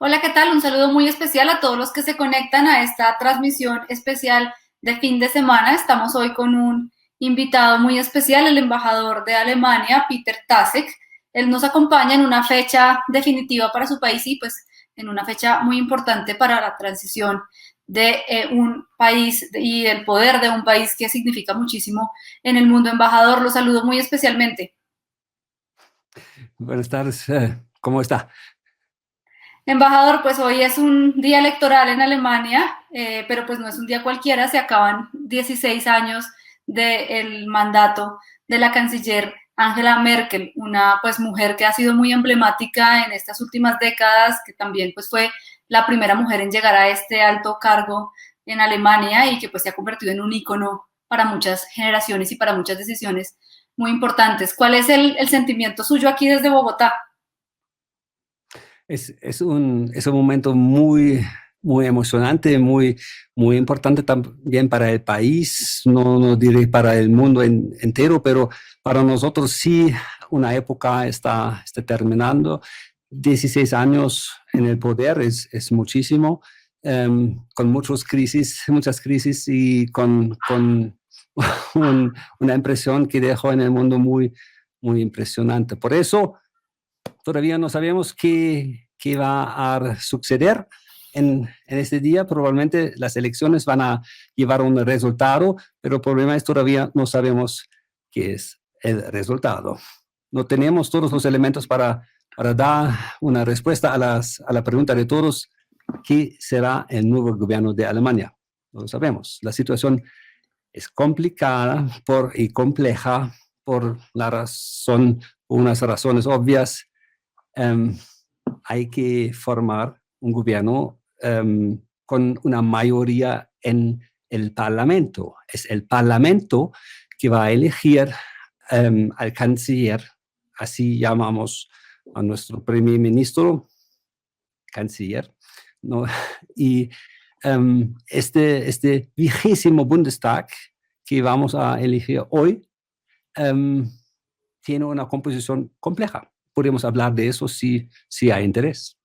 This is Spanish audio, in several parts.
Hola, ¿qué tal? Un saludo muy especial a todos los que se conectan a esta transmisión especial de fin de semana. Estamos hoy con un invitado muy especial, el embajador de Alemania, Peter Tasek. Él nos acompaña en una fecha definitiva para su país y pues en una fecha muy importante para la transición de un país y el poder de un país que significa muchísimo en el mundo. Embajador, lo saludo muy especialmente. Buenas tardes, ¿cómo está? Embajador, pues hoy es un día electoral en Alemania, pero pues no es un día cualquiera, se acaban 16 años del mandato de la canciller Angela Merkel, una pues mujer que ha sido muy emblemática en estas últimas décadas, que también pues fue la primera mujer en llegar a este alto cargo en Alemania y que pues se ha convertido en un ícono para muchas generaciones y para muchas decisiones muy importantes. ¿Cuál es el sentimiento suyo aquí desde Bogotá? Es un momento muy emocionante, muy importante también para el país, no diré para el mundo entero, pero para nosotros sí, una época está terminando. 16 años en el poder es muchísimo, con muchas crisis y con una impresión que dejó en el mundo muy impresionante. Por eso todavía no sabemos qué va a suceder en este día. Probablemente las elecciones van a llevar un resultado, pero el problema es todavía no sabemos qué es el resultado. No tenemos todos los elementos para dar una respuesta a la pregunta de todos, ¿qué será el nuevo gobierno de Alemania? No lo sabemos. La situación es complicada y compleja por unas razones obvias. um, Hay que formar un gobierno con una mayoría en el Parlamento. Es el Parlamento que va a elegir al canciller, así llamamos a nuestro primer ministro, canciller, ¿no? Y este vigésimo Bundestag que vamos a elegir hoy um, tiene una composición compleja. Podemos hablar de eso si hay interés.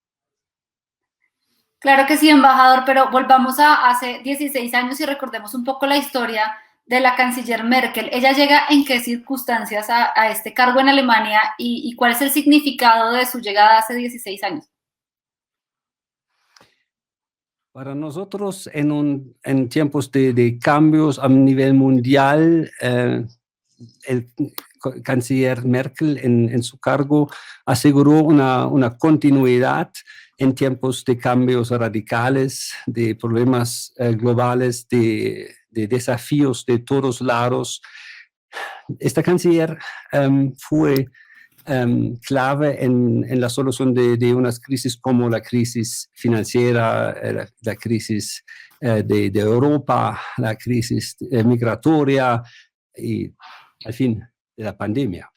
Claro que sí, embajador, pero volvamos a hace 16 años y recordemos un poco la historia de la canciller Merkel. ¿Ella llega en qué circunstancias a este cargo en Alemania y cuál es el significado de su llegada hace 16 años? Para nosotros, en tiempos de cambios a nivel mundial, el canciller Merkel en su cargo aseguró una continuidad en tiempos de cambios radicales, de problemas globales, de desafíos de todos lados. Esta canciller fue clave en la solución de unas crisis como la crisis financiera, la crisis de Europa, la crisis migratoria y, al fin, de la pandemia.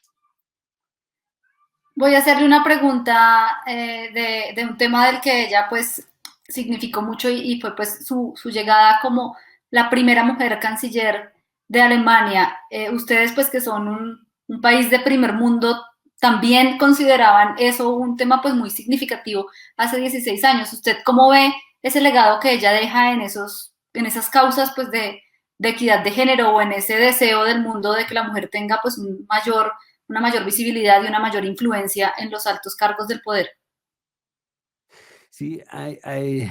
Voy a hacerle una pregunta de un tema del que ella pues significó mucho y fue pues su llegada como la primera mujer canciller de Alemania. Ustedes pues que son un país de primer mundo también consideraban eso un tema pues muy significativo hace 16 años. ¿Usted cómo ve ese legado que ella deja en esas causas pues de equidad de género o en ese deseo del mundo de que la mujer tenga pues una mayor visibilidad y una mayor influencia en los altos cargos del poder? Sí, hay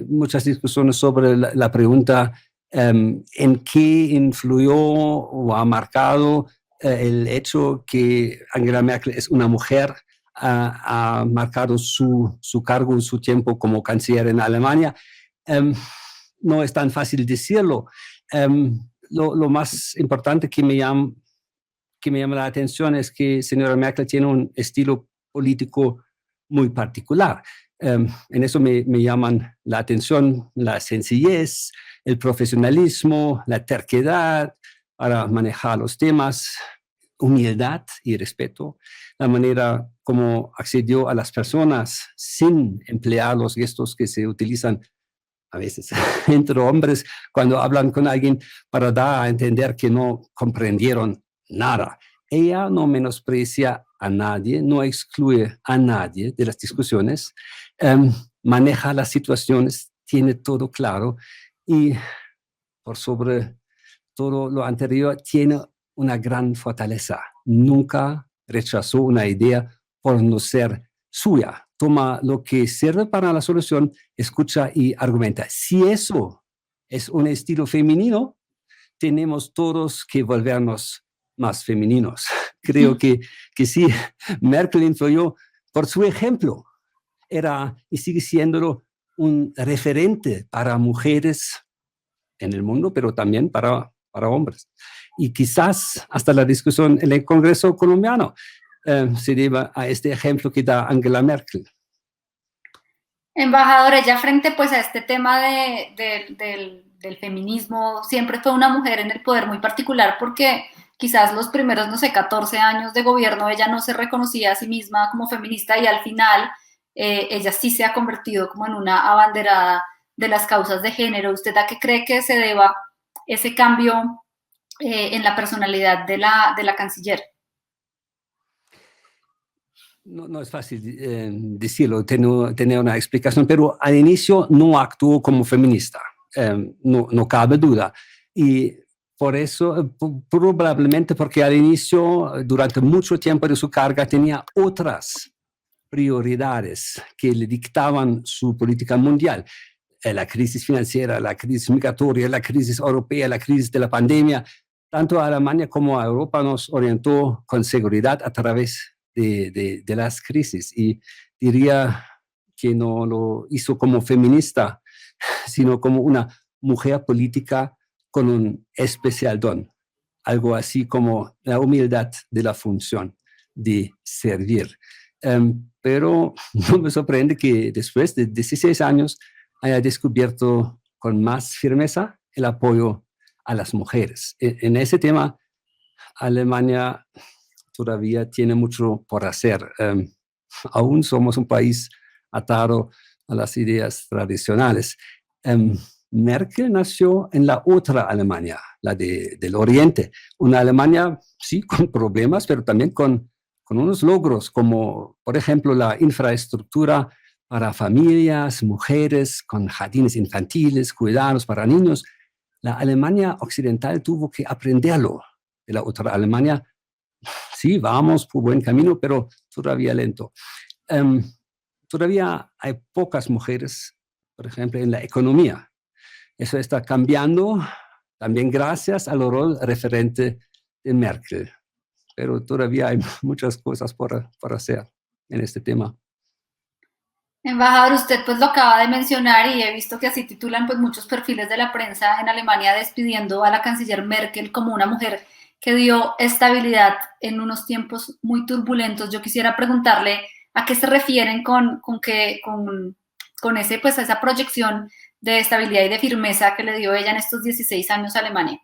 muchas discusiones sobre la pregunta en qué influyó o ha marcado el hecho que Angela Merkel es una mujer, ha marcado su cargo, su tiempo como canciller en Alemania. Um, no es tan fácil decirlo. Lo más importante que me llama la atención es que señora Merkel tiene un estilo político muy particular. En eso me llaman la atención la sencillez, el profesionalismo, la terquedad para manejar los temas, humildad y respeto, la manera como accedió a las personas sin emplear los gestos que se utilizan a veces entre hombres cuando hablan con alguien para dar a entender que no comprendieron nada. Ella no menosprecia a nadie, no excluye a nadie de las discusiones. maneja las situaciones, tiene todo claro y por sobre todo lo anterior tiene una gran fortaleza. Nunca rechazó una idea por no ser suya. Toma lo que sirve para la solución, escucha y argumenta. Si eso es un estilo femenino, tenemos todos que volvernos más femeninos. Creo que sí, Merkel influyó por su ejemplo. Era y sigue siendo un referente para mujeres en el mundo, pero también para hombres. Y quizás hasta la discusión en el Congreso colombiano se deba a este ejemplo que da Angela Merkel. Embajador, ella frente pues a este tema del feminismo, siempre fue una mujer en el poder muy particular porque quizás los primeros, no sé, 14 años de gobierno ella no se reconocía a sí misma como feminista y al final ella sí se ha convertido como en una abanderada de las causas de género. ¿Usted a qué cree que se deba ese cambio en la personalidad de la canciller? No es fácil decirlo, tener una explicación, pero al inicio no actuó como feminista, no cabe duda. Y por eso, probablemente porque al inicio, durante mucho tiempo de su carga, tenía otras prioridades que le dictaban su política mundial. La crisis financiera, la crisis migratoria, la crisis europea, la crisis de la pandemia. Tanto a Alemania como a Europa nos orientó con seguridad a través de las crisis. Y diría que no lo hizo como feminista, sino como una mujer política con un especial don. Algo así como la humildad de la función de servir. Pero no me sorprende que después de 16 años haya descubierto con más firmeza el apoyo a las mujeres. En ese tema, Alemania todavía tiene mucho por hacer. Aún somos un país atado a las ideas tradicionales. Merkel nació en la otra Alemania, la del Oriente, una Alemania, sí, con problemas, pero también con unos logros, como por ejemplo la infraestructura para familias, mujeres, con jardines infantiles, cuidados para niños. La Alemania occidental tuvo que aprenderlo de la otra Alemania. Sí, vamos por buen camino, pero todavía lento. Todavía hay pocas mujeres, por ejemplo, en la economía. Eso está cambiando también gracias al rol referente de Merkel. Pero todavía hay muchas cosas por hacer en este tema. Embajador, usted pues lo acaba de mencionar y he visto que así titulan pues muchos perfiles de la prensa en Alemania despidiendo a la canciller Merkel como una mujer que dio estabilidad en unos tiempos muy turbulentos. Yo quisiera preguntarle a qué se refieren con ese, pues, esa proyección de estabilidad y de firmeza que le dio ella en estos 16 años a Alemania.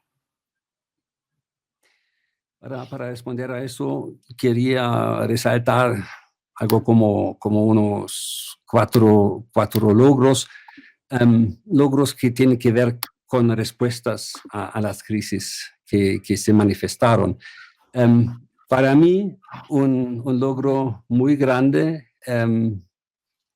Para responder a eso, quería resaltar algo como unos cuatro logros, logros que tienen que ver con respuestas a las crisis que se manifestaron. Para mí, un logro muy grande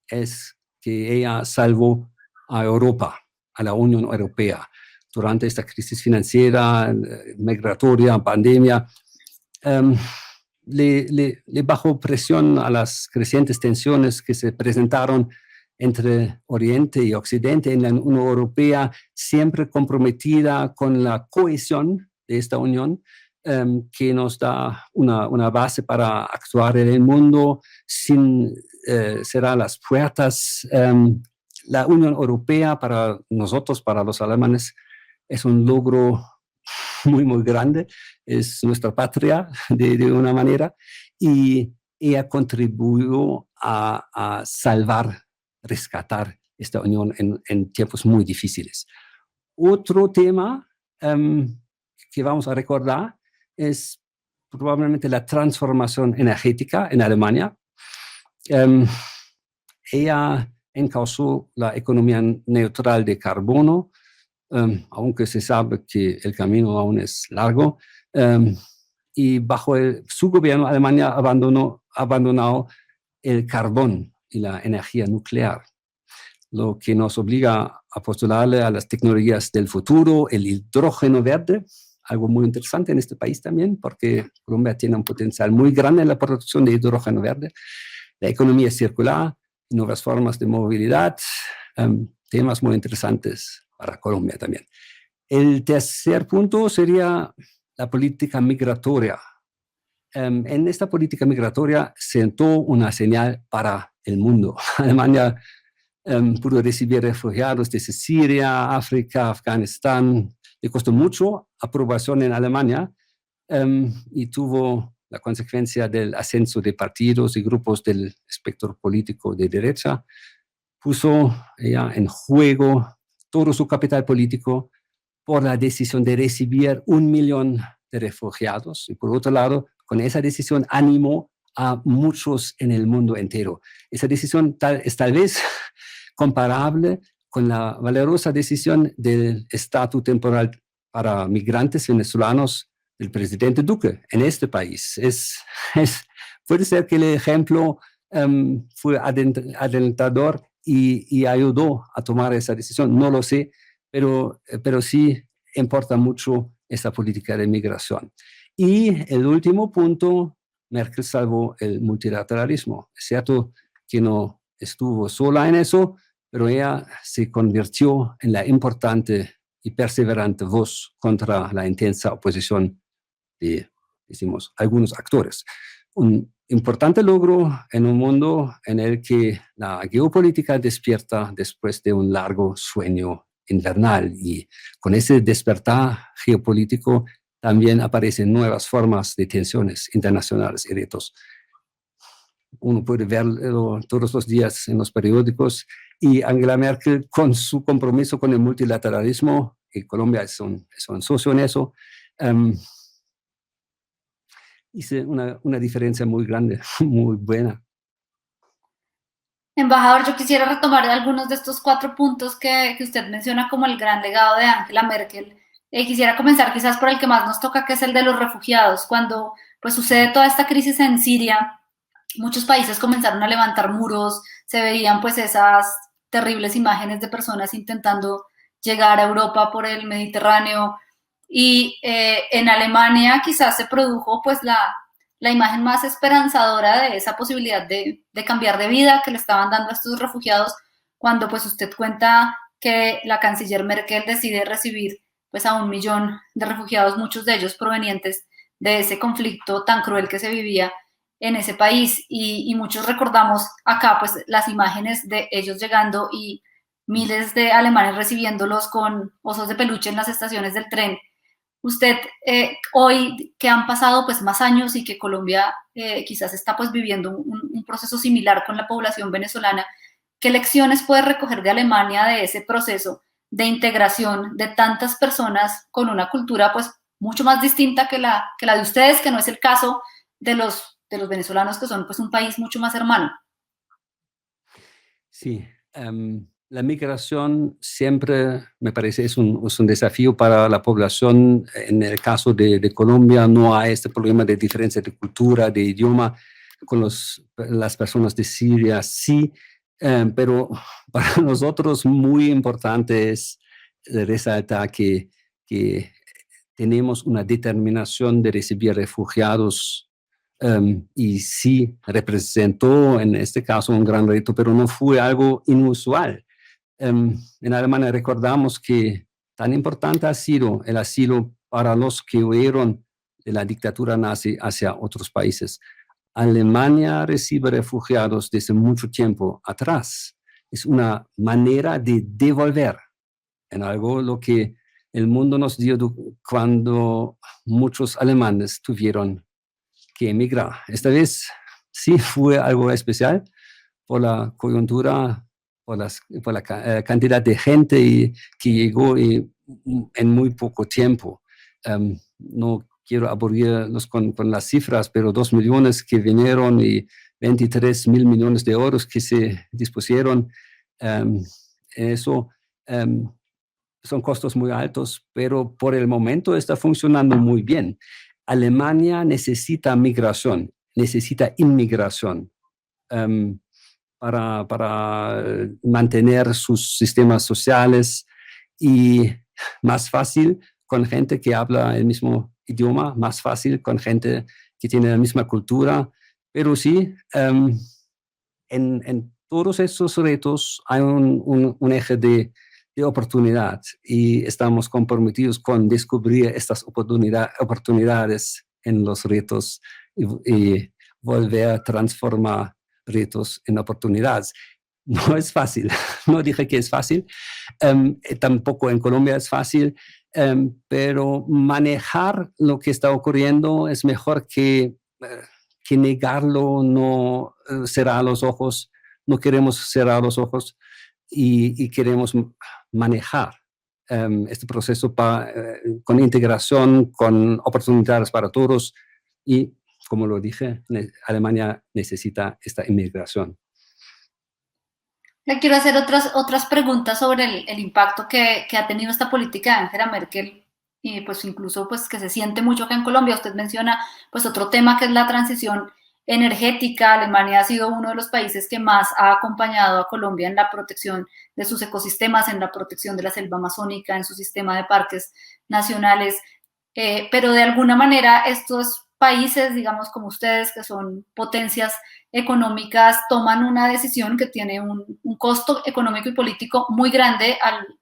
es que ella salvó a Europa, a la Unión Europea, durante esta crisis financiera, migratoria, pandemia. Le bajó presión a las crecientes tensiones que se presentaron entre Oriente y Occidente en la Unión Europea, siempre comprometida con la cohesión de esta unión, que nos da una base para actuar en el mundo sin cerrar las puertas. La Unión Europea para nosotros, para los alemanes, es un logro muy grande, es nuestra patria de una manera, y ella contribuyó a salvar, rescatar esta unión en tiempos muy difíciles. Otro tema que vamos a recordar es probablemente la transformación energética en Alemania. Ella encauzó la economía neutral de carbono, aunque se sabe que el camino aún es largo, y bajo su gobierno Alemania abandonó el carbón y la energía nuclear, lo que nos obliga a postularle a las tecnologías del futuro, el hidrógeno verde, algo muy interesante en este país también, porque Colombia tiene un potencial muy grande en la producción de hidrógeno verde, la economía circular, nuevas formas de movilidad, temas muy interesantes para Colombia también. El tercer punto sería la política migratoria. En esta política migratoria sentó una señal para el mundo. Alemania pudo recibir refugiados desde Siria, África, Afganistán. Le costó mucho aprobación en Alemania y tuvo la consecuencia del ascenso de partidos y grupos del espectro político de derecha. Puso ella en juego todo su capital político por la decisión de recibir 1 millón de refugiados y por otro lado, con esa decisión animó a muchos en el mundo entero. Esa decisión es tal vez comparable con la valerosa decisión del estatus temporal para migrantes venezolanos del presidente Duque en este país. Puede ser que el ejemplo fue alentador y ayudó a tomar esa decisión, no lo sé, pero sí importa mucho esta política de migración. Y el último punto, Merkel salvó el multilateralismo. Es cierto que no estuvo sola en eso, pero ella se convirtió en la importante y perseverante voz contra la intensa oposición de, decimos, algunos actores. Un importante logro en un mundo en el que la geopolítica despierta después de un largo sueño invernal y con ese despertar geopolítico también aparecen nuevas formas de tensiones internacionales y retos. Uno puede verlo todos los días en los periódicos y Angela Merkel con su compromiso con el multilateralismo, y Colombia es un socio en eso, hice una diferencia muy grande, muy buena. Embajador, yo quisiera retomar algunos de estos 4 puntos que usted menciona como el gran legado de Angela Merkel. Quisiera comenzar quizás por el que más nos toca, que es el de los refugiados. Cuando pues sucede toda esta crisis en Siria, muchos países comenzaron a levantar muros, se veían pues esas terribles imágenes de personas intentando llegar a Europa por el Mediterráneo y en Alemania quizás se produjo pues la imagen más esperanzadora de esa posibilidad de cambiar de vida que le estaban dando a estos refugiados cuando pues usted cuenta que la canciller Merkel decide recibir pues a 1 millón de refugiados, muchos de ellos provenientes de ese conflicto tan cruel que se vivía en ese país y muchos recordamos acá pues las imágenes de ellos llegando y miles de alemanes recibiéndolos con osos de peluche en las estaciones del tren. Usted hoy que han pasado pues más años y que Colombia quizás está pues viviendo un proceso similar con la población venezolana, ¿qué lecciones puede recoger de Alemania de ese proceso de integración de tantas personas con una cultura pues mucho más distinta que la de ustedes, que no es el caso de los venezolanos, que son pues un país mucho más hermano? Sí, la migración siempre me parece es un desafío para la población. En el caso de Colombia no hay este problema de diferencia de cultura, de idioma. Con las personas de Siria sí, pero para nosotros muy importante es resaltar que tenemos una determinación de recibir refugiados y sí representó en este caso un gran reto, pero no fue algo inusual. En Alemania recordamos que tan importante ha sido el asilo para los que huyeron de la dictadura nazi hacia otros países. Alemania recibe refugiados desde mucho tiempo atrás. Es una manera de devolver en algo lo que el mundo nos dio cuando muchos alemanes tuvieron que emigrar. Esta vez sí fue algo especial por la coyuntura, por la cantidad de gente que llegó en muy poco tiempo. No quiero aburrirlos con las cifras, pero 2 millones que vinieron y 23.000 millones de euros que se dispusieron. Eso son costos muy altos, pero por el momento está funcionando muy bien. Alemania necesita migración, necesita inmigración para mantener sus sistemas sociales y más fácil con gente que habla el mismo idioma, más fácil con gente que tiene la misma cultura, pero sí, en todos estos retos hay un eje de oportunidad y estamos comprometidos con descubrir estas oportunidades en los retos y volver a transformar retos en oportunidades. No es fácil, no dije que es fácil, tampoco en Colombia es fácil, pero manejar lo que está ocurriendo es mejor que negarlo, no cerrar los ojos, no queremos cerrar los ojos y queremos manejar este proceso con integración, con oportunidades para todos y, como lo dije, Alemania necesita esta inmigración. Le quiero hacer otras preguntas sobre el impacto que ha tenido esta política de Angela Merkel y pues incluso pues que se siente mucho acá en Colombia. Usted menciona pues otro tema que es la transición energética. Alemania ha sido uno de los países que más ha acompañado a Colombia en la protección de sus ecosistemas, en la protección de la selva amazónica, en su sistema de parques nacionales. Pero de alguna manera estos países, digamos como ustedes, que son potencias económicas, toman una decisión que tiene un costo económico y político muy grande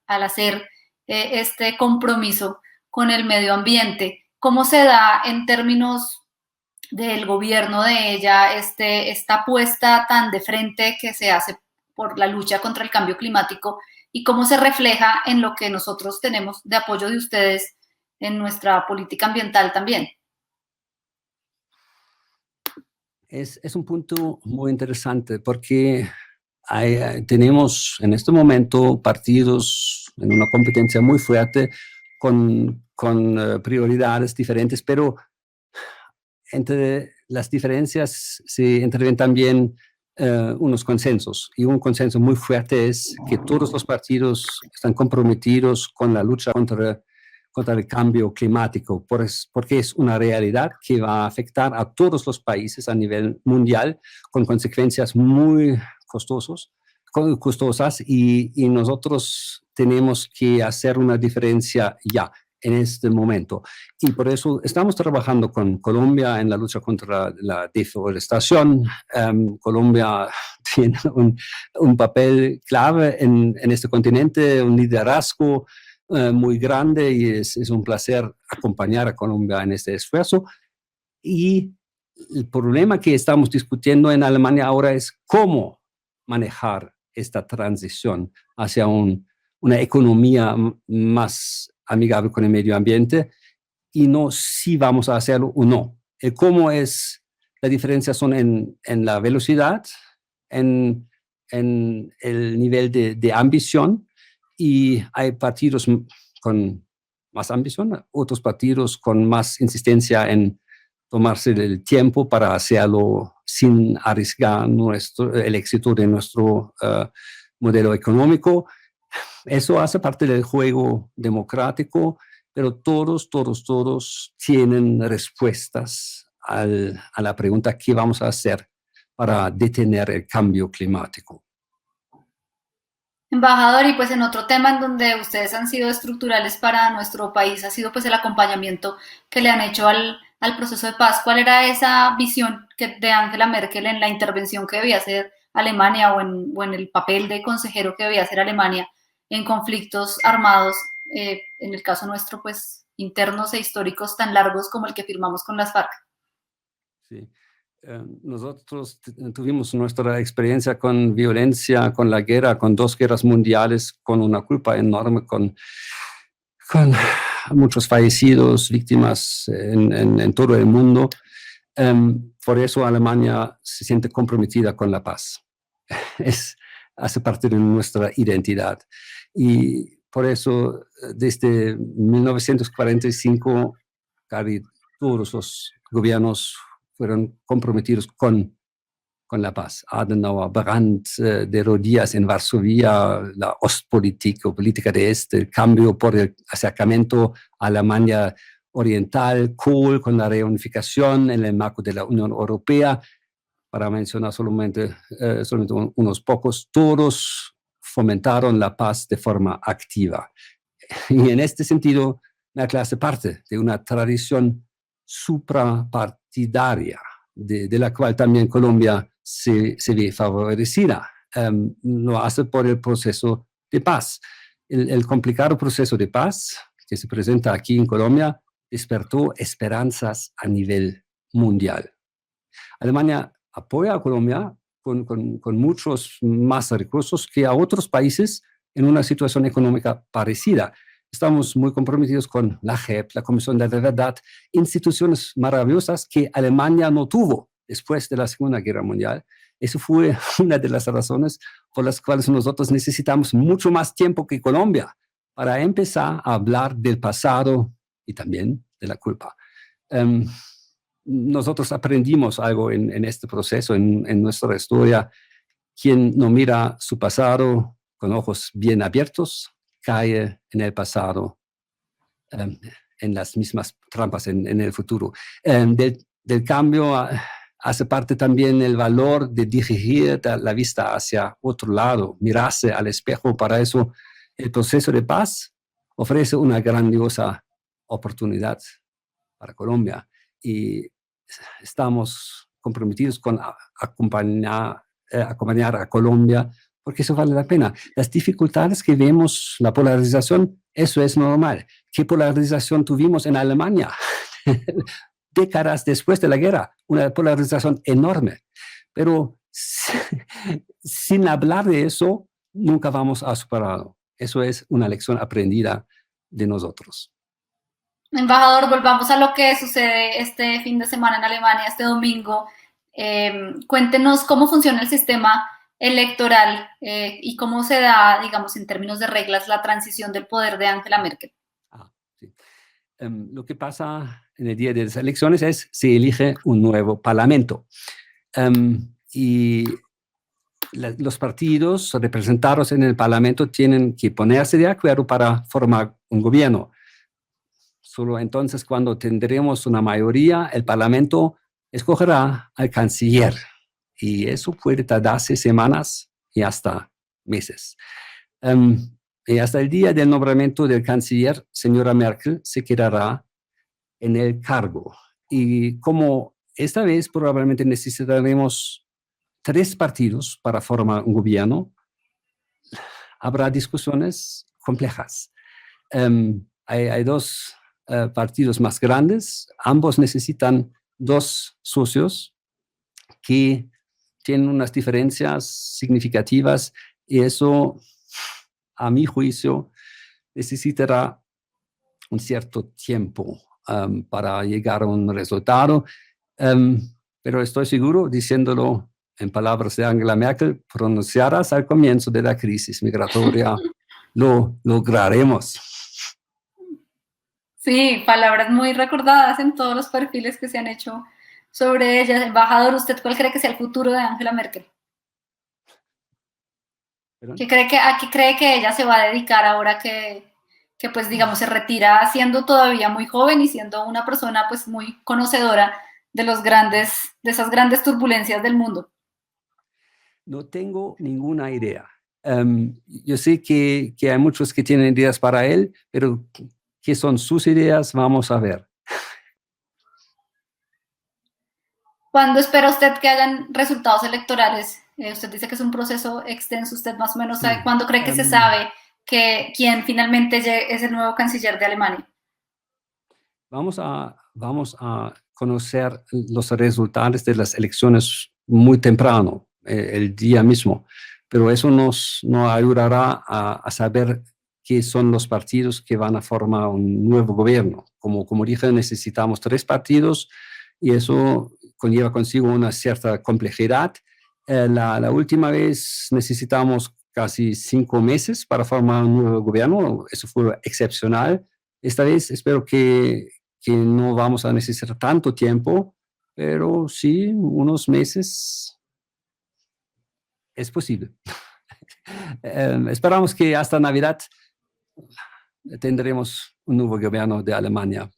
al hacer este compromiso con el medio ambiente. ¿Cómo se da en términos del gobierno de ella esta apuesta tan de frente que se hace por la lucha contra el cambio climático y cómo se refleja en lo que nosotros tenemos de apoyo de ustedes en nuestra política ambiental también? Es un punto muy interesante porque tenemos en este momento partidos en una competencia muy fuerte con prioridades diferentes, pero entre las diferencias se intervienen también unos consensos. Y un consenso muy fuerte es que todos los partidos están comprometidos con la lucha contra el cambio climático, porque es una realidad que va a afectar a todos los países a nivel mundial con consecuencias muy costosas y nosotros tenemos que hacer una diferencia ya en este momento. Y por eso estamos trabajando con Colombia en la lucha contra la deforestación. Colombia tiene un papel clave en este continente, un liderazgo muy grande y es un placer acompañar a Colombia en este esfuerzo. Y el problema que estamos discutiendo en Alemania ahora es cómo manejar esta transición hacia una economía más amigable con el medio ambiente y no si vamos a hacerlo o no. El cómo es, la diferencia son en la velocidad, en el nivel de ambición y hay partidos con más ambición, otros partidos con más insistencia en tomarse el tiempo para hacerlo sin arriesgar el éxito de nuestro modelo económico. Eso hace parte del juego democrático, pero todos tienen respuestas a la pregunta ¿qué vamos a hacer para detener el cambio climático? Embajador, y pues en otro tema en donde ustedes han sido estructurales para nuestro país ha sido pues el acompañamiento que le han hecho al proceso de paz. ¿Cuál era esa visión de Angela Merkel en la intervención que debía hacer Alemania o en el papel de consejero que debía hacer Alemania en conflictos armados, en el caso nuestro, pues internos e históricos tan largos como el que firmamos con las FARC? Sí. Nosotros tuvimos nuestra experiencia con violencia, con la guerra, con 2 guerras mundiales, con una culpa enorme, con muchos fallecidos, víctimas en todo el mundo. Por eso Alemania se siente comprometida con la paz. Hace parte de nuestra identidad. Y por eso, desde 1945, casi todos los gobiernos fueron comprometidos con la paz. Adenauer, Brandt, de rodillas en Varsovia, la Ostpolitik o política de este, el cambio por el acercamiento a Alemania Oriental, Kohl con la reunificación en el marco de la Unión Europea. para mencionar solamente unos pocos, todos fomentaron la paz de forma activa. Y en este sentido, la clase parte de una tradición suprapartidaria, de la cual también Colombia se ve favorecida. Lo hace por el proceso de paz. El complicado proceso de paz que se presenta aquí en Colombia despertó esperanzas a nivel mundial. Alemania apoya a Colombia con muchos más recursos que a otros países en una situación económica parecida. Estamos muy comprometidos con la JEP, la Comisión de la Verdad, instituciones maravillosas que Alemania no tuvo después de la Segunda Guerra Mundial. Eso fue una de las razones por las cuales nosotros necesitamos mucho más tiempo que Colombia para empezar a hablar del pasado y también de la culpa. Nosotros aprendimos algo en este proceso, en nuestra historia. Quien no mira su pasado con ojos bien abiertos, cae en el pasado, en las mismas trampas en el futuro. Del cambio hace parte también el valor de dirigir la vista hacia otro lado, mirarse al espejo. Para eso, el proceso de paz ofrece una grandiosa oportunidad para Colombia y estamos comprometidos con acompañar a Colombia porque eso vale la pena. Las dificultades que vemos, la polarización, eso es normal. ¿Qué polarización tuvimos en Alemania? Décadas después de la guerra, una polarización enorme. Pero sin hablar de eso, nunca vamos a superarlo. Eso es una lección aprendida de nosotros. Embajador, volvamos a lo que sucede este fin de semana en Alemania, este domingo. Cuéntenos cómo funciona el sistema electoral y cómo se da, digamos, en términos de reglas, la transición del poder de Angela Merkel. Sí. Lo que pasa en el día de las elecciones es se elige un nuevo parlamento. Y los partidos representados en el parlamento tienen que ponerse de acuerdo para formar un gobierno. Solo entonces, cuando tendremos una mayoría, el Parlamento escogerá al canciller. Y eso puede tardarse semanas y hasta meses. Y hasta el día del nombramiento del canciller, señora Merkel se quedará en el cargo. Y como esta vez probablemente necesitaremos 3 partidos para formar un gobierno, habrá discusiones complejas. Hay 2 partidos más grandes, ambos necesitan 2 socios que tienen unas diferencias significativas y eso, a mi juicio, necesitará un cierto tiempo para llegar a un resultado, pero estoy seguro, diciéndolo en palabras de Angela Merkel, pronunciadas al comienzo de la crisis migratoria, lo lograremos. Sí, palabras muy recordadas en todos los perfiles que se han hecho sobre ella. Embajador, ¿usted cuál cree que sea el futuro de Angela Merkel? ¿A qué cree que ella se va a dedicar ahora que pues digamos se retira siendo todavía muy joven y siendo una persona pues muy conocedora de esas grandes turbulencias del mundo? No tengo ninguna idea. Yo sé que hay muchos que tienen ideas para él, pero ¿qué son sus ideas? Vamos a ver. ¿Cuándo espera usted que hayan resultados electorales? Usted dice que es un proceso extenso. ¿Usted más o menos sabe cuándo cree que se sabe quién finalmente es el nuevo canciller de Alemania? Vamos a conocer los resultados de las elecciones muy temprano, el día mismo, pero eso nos ayudará a saber qué son los partidos que van a formar un nuevo gobierno. Como dije, necesitamos 3 partidos y eso conlleva consigo una cierta complejidad. La última vez necesitamos casi 5 meses para formar un nuevo gobierno, eso fue excepcional. Esta vez espero que no vamos a necesitar tanto tiempo, pero sí, unos meses es posible. Esperamos que hasta Navidad tendremos un nuevo gobierno de Alemania.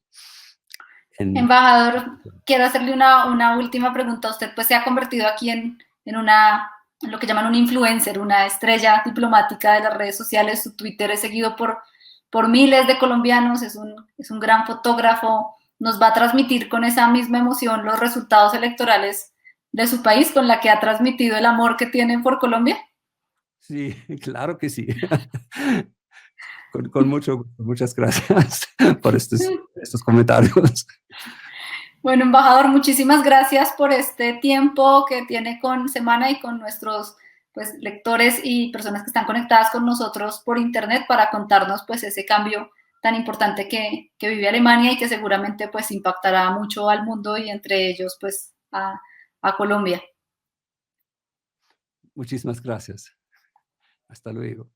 Embajador, quiero hacerle una última pregunta. Usted pues se ha convertido aquí en lo que llaman un influencer, una estrella diplomática de las redes sociales. Su Twitter es seguido por miles de colombianos, es un gran fotógrafo. Nos va a transmitir con esa misma emoción los resultados electorales de su país, con la que ha transmitido el amor que tienen por Colombia. Sí, claro que sí. Muchas gracias por estos comentarios. Bueno, embajador, muchísimas gracias por este tiempo que tiene con Semana y con nuestros pues, lectores y personas que están conectadas con nosotros por internet para contarnos pues, ese cambio tan importante que vive Alemania y que seguramente pues, impactará mucho al mundo y entre ellos pues, a Colombia. Muchísimas gracias. Hasta luego.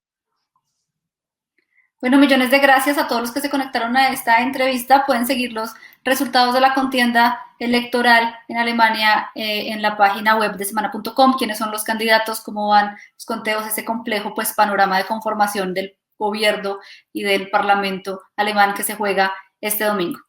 Bueno, millones de gracias a todos los que se conectaron a esta entrevista. Pueden seguir los resultados de la contienda electoral en Alemania en la página web de semana.com, quiénes son los candidatos, cómo van los conteos, ese complejo pues, panorama de conformación del gobierno y del parlamento alemán que se juega este domingo.